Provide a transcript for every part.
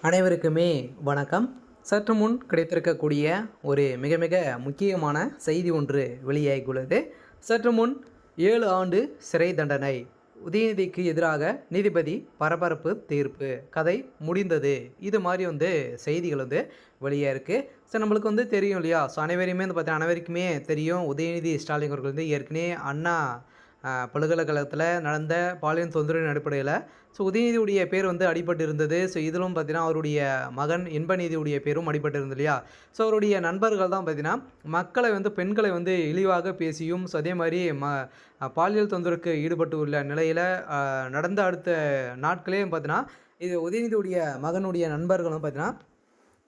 அனைவருக்குமே வணக்கம். சற்று முன் கிடைத்திருக்கக்கூடிய ஒரு மிக மிக முக்கியமான செய்தி ஒன்று வெளியாகியுள்ளது. சற்று முன் 7 ஆண்டு சிறை தண்டனை, உதயநிதிக்கு எதிராக நீதிபதி பரபரப்பு தீர்ப்பு, கதை முடிந்தது. இது மாதிரி செய்திகள் வெளியாயிருக்கு. ஸோ நம்மளுக்கு தெரியும் இல்லையா? ஸோ அனைவரையுமே அனைவருக்குமே தெரியும், உதயநிதி ஸ்டாலின் அவர்கள் ஏற்கனவே அண்ணா பல்கலைக்கழகத்தில் நடந்த பாலியல் தொந்தரவின் அடிப்படையில் உதயநிதியுடைய பேர் அடிபட்டு இருந்தது. ஸோ இதிலும் பார்த்தீங்கன்னா அவருடைய மகன் இன்பநீதியுடைய பேரும் அடிபட்டு இருந்தது இல்லையா? ஸோ அவருடைய நண்பர்கள் தான் பார்த்தீங்கன்னா மக்களை பெண்களை இழிவாக பேசியும், ஸோ அதே மாதிரி பாலியல் தொந்தரவுக்கு ஈடுபட்டு உள்ள நிலையில் நடந்த அடுத்த நாட்களே பார்த்தீங்கன்னா இது உதயநிதியுடைய மகனுடைய நண்பர்களும் பார்த்தீங்கன்னா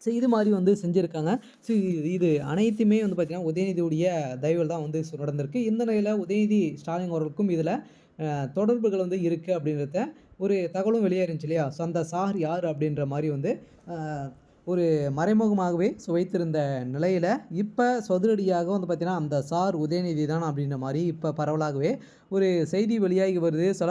ஸோ இது மாதிரி செஞ்சுருக்காங்க. ஸோ இது அனைத்துமே பார்த்தீங்கன்னா உதயநிதியுடைய தயவில் தான் நடந்திருக்கு. இந்த நிலையில் உதயநிதி ஸ்டாலின் அவர்களுக்கும் இதில் தொடர்புகள் இருக்குது அப்படின்றத ஒரு தகவலும் வெளியேறிச்சு இல்லையா? ஸோ அந்த சார் யார் அப்படின்ற மாதிரி ஒரு மறைமுகமாகவே வைத்திருந்த நிலையில் இப்போ சதுரடியாக பார்த்தீங்கன்னா அந்த சார் உதயநிதி தான் அப்படின்ற மாதிரி இப்போ பரவலாகவே ஒரு செய்தி வெளியாகி வருது. சில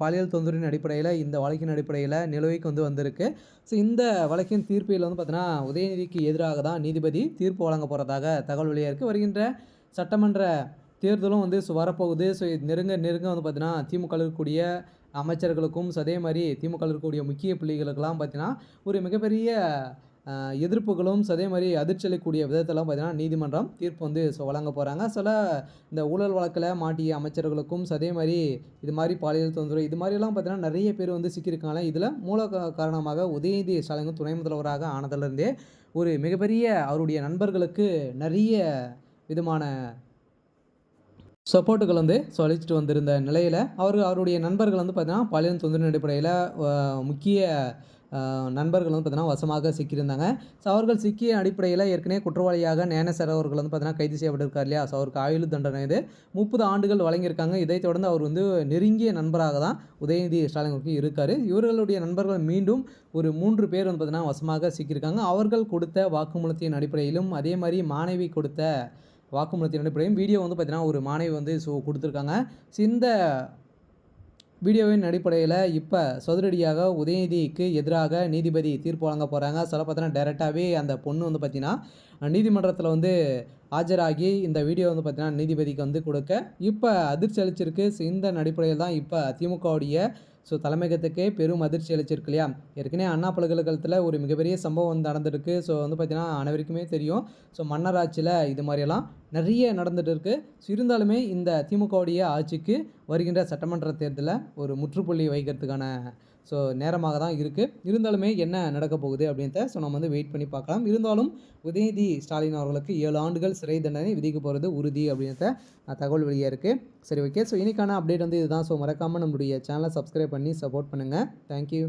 பாலியல் தொந்தரவின் அடிப்படையில் இந்த வழக்கின் அடிப்படையில் நிலுவைக்கு வந்திருக்கு. ஸோ இந்த வழக்கின் தீர்ப்பில் பார்த்தீங்கன்னா உதயநிதிக்கு எதிராக தான் நீதிபதி தீர்ப்பு வழங்க போகிறதாக தகவல் வெளியாயிருக்கு. வருகின்ற சட்டமன்ற தேர்தலும் வரப்போகுது. ஸோ நெருங்க பார்த்தீங்கன்னா திமுக இருக்கக்கூடிய அமைச்சர்களுக்கும் அதே மாதிரி திமுக இருக்கக்கூடிய முக்கிய புள்ளிகளுக்கெல்லாம் பார்த்தீங்கன்னா ஒரு மிகப்பெரிய எதிர்ப்புகளும் அதே மாதிரி அதிர்ச்சி அளிக்கக்கூடிய விதத்தெல்லாம் பார்த்தீங்கன்னா நீதிமன்றம் தீர்ப்பு வழங்க போகிறாங்க. சில இந்த ஊழல் வழக்கில் மாட்டிய அமைச்சர்களுக்கும் அதே மாதிரி இது மாதிரி பாலியல் தொந்தரவு இது மாதிரிலாம் பார்த்தீங்கன்னா நிறைய பேர் சிக்கியிருக்காங்க. இதில் மூல காரணமாக உதயநிதி ஸ்டாலின் துணை முதல்வராக ஆனதிலிருந்தே ஒரு மிகப்பெரிய அவருடைய நண்பர்களுக்கு நிறைய விதமான சப்போர்ட்டுகள் அளிச்சுட்டு வந்திருந்த நிலையில் அவருடைய நண்பர்கள் பார்த்தீங்கன்னா பாலியல் தொந்தரவின் அடிப்படையில் முக்கிய நண்பர்கள் பார்த்தீங்கன்னா வசமாக சிக்கியிருந்தாங்க. ஸோ அவர்கள் சிக்கிய அடிப்படையில் ஏற்கனவே குற்றவாளியாக ஞானேசர் அவர்கள் பார்த்தீங்கன்னா கைது செய்யப்பட்டிருக்கார் இல்லையா? ஸோ அவருக்கு ஆயுள் தண்டனை 30 ஆண்டுகள் வழங்கியிருக்காங்க. இதைத் தொடர்ந்து அவர் நெருங்கிய நண்பராக தான் உதயநிதி ஸ்டாலினுக்கு இருக்கார். இவர்களுடைய நண்பர்கள் மீண்டும் ஒரு 3 பேர் பார்த்தீங்கன்னா வசமாக சிக்கியிருக்காங்க. அவர்கள் கொடுத்த வாக்குமூலத்தின் அடிப்படையிலும் அதே மாதிரி மாணவி கொடுத்த வாக்குமூலத்தின் அடிப்படையும் வீடியோ பார்த்தீங்கன்னா ஒரு மாணவி கொடுத்துருக்காங்க. ஸோ இந்த வீடியோவின் அடிப்படையில் இப்போ சதுரடியாக உதயநிதிக்கு எதிராக நீதிபதி தீர்ப்பு வழங்க போகிறாங்க. சில பார்த்தீங்கன்னா டைரெக்டாகவே அந்த பொண்ணு பார்த்தீங்கன்னா நீதிமன்றத்தில் ஆஜராகி இந்த வீடியோ பார்த்தீங்கன்னா நீதிபதிக்கு கொடுக்க இப்போ அதிர்ச்சி அளிச்சிருக்கு. ஸோ இந்த அடிப்படையில் தான் இப்போ திமுகவுடைய தலைமையகத்துக்கே பெரும் அதிர்ச்சி அளிச்சிருக்கு இல்லையா? ஏற்கனவே அண்ணா பல்கலைக்கழகத்தில் ஒரு மிகப்பெரிய சம்பவம் நடந்துருக்கு. ஸோ பார்த்தீங்கன்னா அனைவருக்குமே தெரியும். ஸோ மன்னராட்சியில் இது மாதிரியெல்லாம் நிறைய நடந்துகிட்டு இருக்குது. ஸோ இருந்தாலுமே இந்த திமுகவுடைய ஆட்சிக்கு வருகின்ற சட்டமன்ற தேர்தலில் ஒரு முற்றுப்புள்ளி வைக்கிறதுக்கான நேரமாக தான் இருக்குது. இருந்தாலுமே என்ன நடக்க போகுது அப்படின்றத நம்ம வெயிட் பண்ணி பார்க்கலாம். இருந்தாலும் உதயநிதி ஸ்டாலின் அவர்களுக்கு 7 ஆண்டுகள் சிறை தண்டனை விதிக்க போகிறது உறுதி அப்படின்றத தகவல் வெளியாக இருக்குது. சரி, ஓகே. ஸோ இன்றைக்கான அப்டேட் இதுதான். ஸோ மறக்காமல் நம்மளுடைய சேனலை சப்ஸ்கிரைப் பண்ணி சப்போர்ட் பண்ணுங்கள். தேங்க்யூ.